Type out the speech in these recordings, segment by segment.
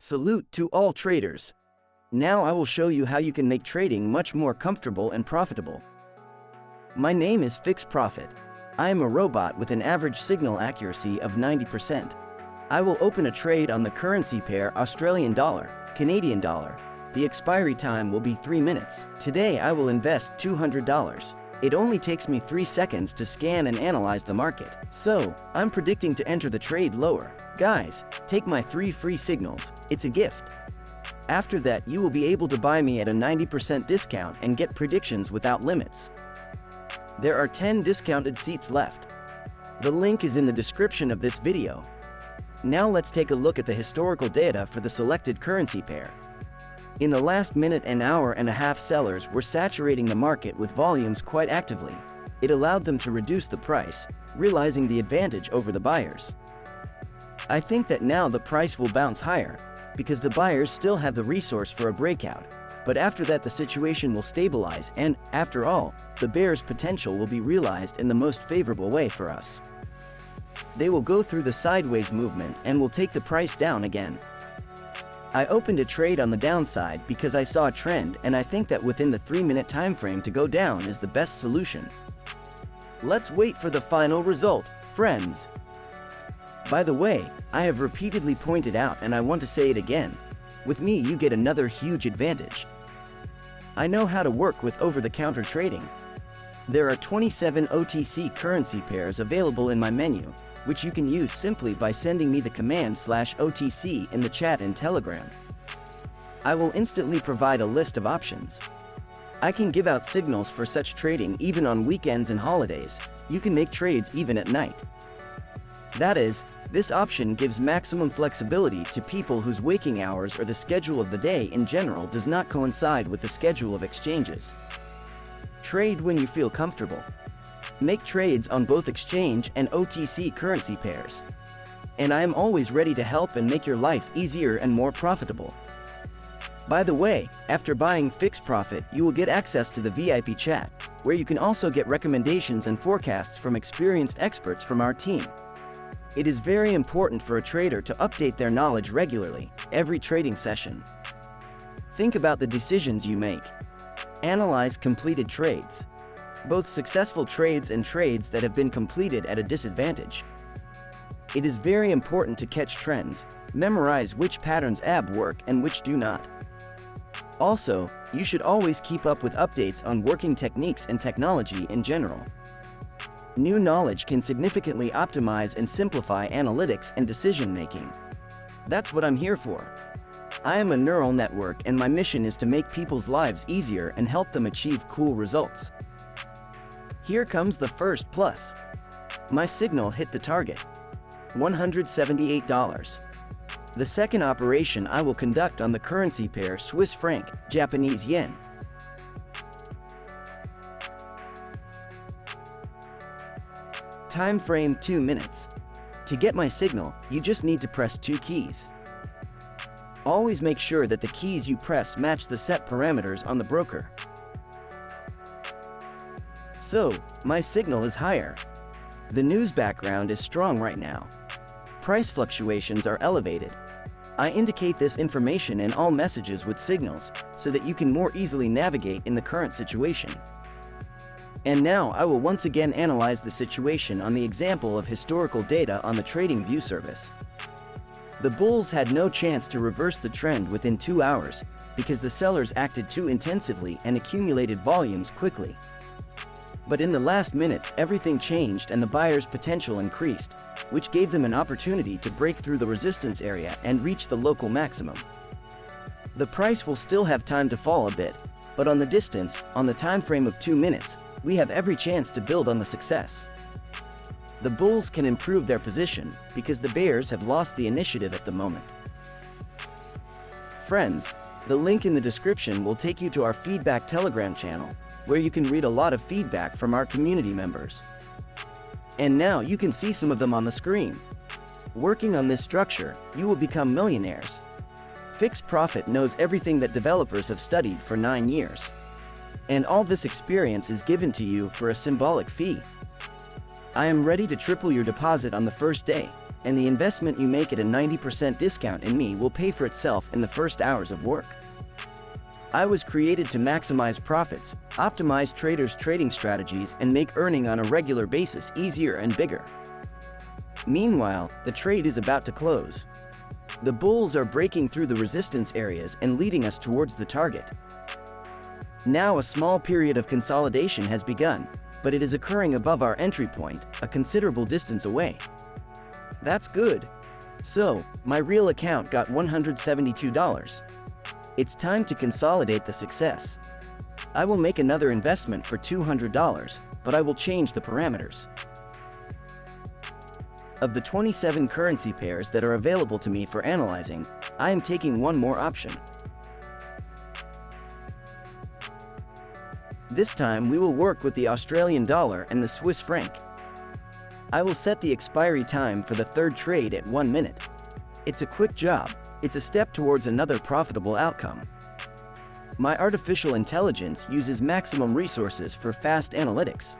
Salute to all traders. Now I will show you how you can make trading much more comfortable and profitable. My name is FixProfit. I am a robot with an average signal accuracy of 90%. I will open a trade on the currency pair Australian dollar, Canadian dollar. The expiry time will be 3 minutes. Today I will invest $200. It only takes me 3 seconds to scan and analyze the market. So, I'm predicting to enter the trade lower. Guys, take my 3 free signals, it's a gift. After that you will be able to buy me at a 90% discount and get predictions without limits. There are 10 discounted seats left. The link is in the description of this video. Now let's take a look at the historical data for the selected currency pair. In the last minute and hour and a half, sellers were saturating the market with volumes quite actively. It allowed them to reduce the price, realizing the advantage over the buyers. I think that now the price will bounce higher, because the buyers still have the resource for a breakout, but after that the situation will stabilize and, after all, the bears' potential will be realized in the most favorable way for us. They will go through the sideways movement and will take the price down again. I opened a trade on the downside because I saw a trend, and I think that within the 3-minute time frame to go down is the best solution. Let's wait for the final result, friends. By the way, I have repeatedly pointed out and I want to say it again. With me you get another huge advantage. I know how to work with over-the-counter trading. There are 27 OTC currency pairs available in my menu, which you can use simply by sending me the command /OTC in the chat in Telegram. I will instantly provide a list of options. I can give out signals for such trading even on weekends and holidays. You can make trades even at night. That is, this option gives maximum flexibility to people whose waking hours or the schedule of the day in general does not coincide with the schedule of exchanges. Trade when you feel comfortable. Make trades on both exchange and OTC currency pairs. And I am always ready to help and make your life easier and more profitable. By the way, after buying FixProfit, you will get access to the VIP chat, where you can also get recommendations and forecasts from experienced experts from our team. It is very important for a trader to update their knowledge regularly, every trading session. Think about the decisions you make. Analyze completed trades. Both successful trades and trades that have been completed at a disadvantage. It is very important to catch trends, memorize which patterns work and which do not. Also, you should always keep up with updates on working techniques and technology in general. New knowledge can significantly optimize and simplify analytics and decision-making. That's what I'm here for. I am a neural network and my mission is to make people's lives easier and help them achieve cool results. Here comes the first plus. My signal hit the target. $178. The second operation I will conduct on the currency pair Swiss franc, Japanese yen. Time frame 2 minutes. To get my signal, you just need to press 2 keys. Always make sure that the keys you press match the set parameters on the broker. So, my signal is higher. The news background is strong right now. Price fluctuations are elevated. I indicate this information in all messages with signals, so that you can more easily navigate in the current situation. And now I will once again analyze the situation on the example of historical data on the TradingView service. The bulls had no chance to reverse the trend within 2 hours, because the sellers acted too intensively and accumulated volumes quickly. But in the last minutes everything changed and the buyers' potential increased, which gave them an opportunity to break through the resistance area and reach the local maximum. The price will still have time to fall a bit, but on the distance, on the time frame of 2 minutes, we have every chance to build on the success. The bulls can improve their position, because the bears have lost the initiative at the moment. Friends, the link in the description will take you to our feedback Telegram channel, where you can read a lot of feedback from our community members. And now you can see some of them on the screen. Working on this structure, you will become millionaires. FixProfit knows everything that developers have studied for 9 years. And all this experience is given to you for a symbolic fee. I am ready to triple your deposit on the first day, and the investment you make at a 90% discount in me will pay for itself in the first hours of work. I was created to maximize profits, optimize traders' trading strategies, and make earning on a regular basis easier and bigger. Meanwhile, the trade is about to close. The bulls are breaking through the resistance areas and leading us towards the target. Now a small period of consolidation has begun, but it is occurring above our entry point, a considerable distance away. That's good. So, my real account got $172. It's time to consolidate the success. I will make another investment for $200, but I will change the parameters. Of the 27 currency pairs that are available to me for analyzing, I am taking one more option. This time we will work with the Australian dollar and the Swiss franc. I will set the expiry time for the third trade at 1 minute. It's a quick job. It's a step towards another profitable outcome. My artificial intelligence uses maximum resources for fast analytics.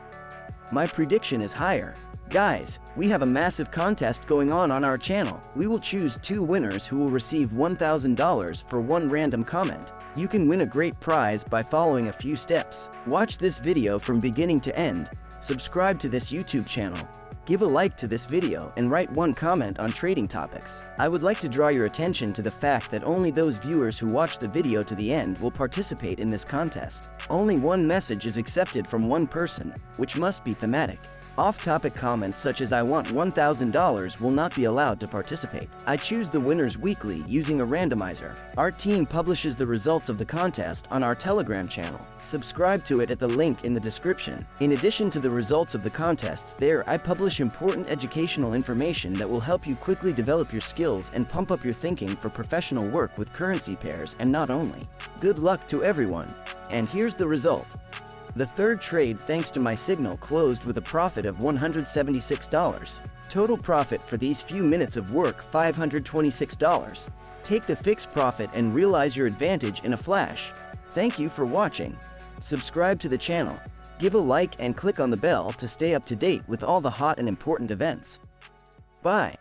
My prediction is higher. Guys, we have a massive contest going on our channel. We will choose 2 winners who will receive $1,000 for one random comment. You can win a great prize by following a few steps. Watch this video from beginning to end, subscribe to this YouTube channel, give a like to this video, and write one comment on trading topics. I would like to draw your attention to the fact that only those viewers who watch the video to the end will participate in this contest. Only one message is accepted from one person, which must be thematic. Off-topic comments such as "I want $1,000" will not be allowed to participate. I choose the winners weekly using a randomizer. Our team publishes the results of the contest on our Telegram channel. Subscribe to it at the link in the description. In addition to the results of the contests there, I publish important educational information that will help you quickly develop your skills and pump up your thinking for professional work with currency pairs and not only. Good luck to everyone. And here's the result. The third trade, thanks to my signal, closed with a profit of $176. Total profit for these few minutes of work, $526. Take the FixProfit and realize your advantage in a flash. Thank you for watching. Subscribe to the channel, give a like and click on the bell to stay up to date with all the hot and important events. Bye.